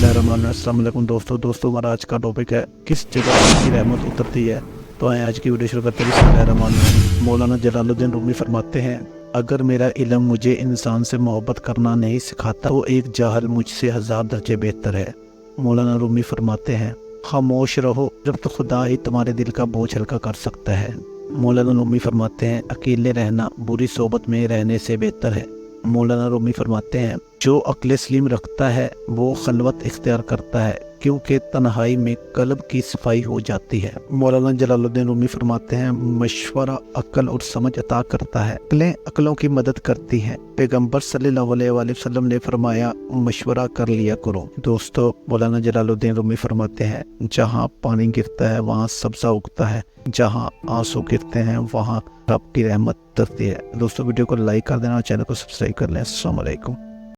बिस्मिल्लाहिर्रहमानिर्रहीम। दोस्तों हमारा आज का टॉपिक है किस जगह की रहमत उतरती है। तो आए आज की वीडियो शुरू करते हैं। बिस्मिल्लाहिर्रहमानिर्रहीम। मौलाना जलालुद्दीन रूमी फरमाते हैं, अगर मेरा इल्म मुझे इंसान से मोहब्बत करना नहीं सिखाता तो एक जाहिल मुझसे 1000 दर्जे बेहतर है। मौलाना रूमी फरमाते हैं, खामोश रहो जब तो खुदा ही तुम्हारे दिल का बोझ हल्का कर सकता है। मौलाना रूमी फरमाते हैं, अकेले रहना बुरी सोबत में रहने से बेहतर है। मौलाना रूमी फरमाते हैं, जो अक्ल सलीम रखता है वो खलवत इख्तियार करता है क्योंकि तन्हाई में कल्ब की सफाई हो जाती है। मौलाना जलालुद्दीन रूमी फरमाते हैं, मशवरा अक्ल और समझ अता करता है, अक्लें अक्लों की मदद करती हैं। पैगंबर सल्लल्लाहु अलैहि वसल्लम ने फरमाया, मशवरा कर लिया करो। दोस्तों मौलाना जलालुद्दीन रूमी फरमाते हैं, जहाँ पानी गिरता है वहाँ सब्जा उगता है, जहाँ आंसू गिरते हैं वहाँ रब की रहमत उतरती है। दोस्तों वीडियो को लाइक कर देना और चैनल को सब्सक्राइब कर लें। अस्सलाम वालेकुम।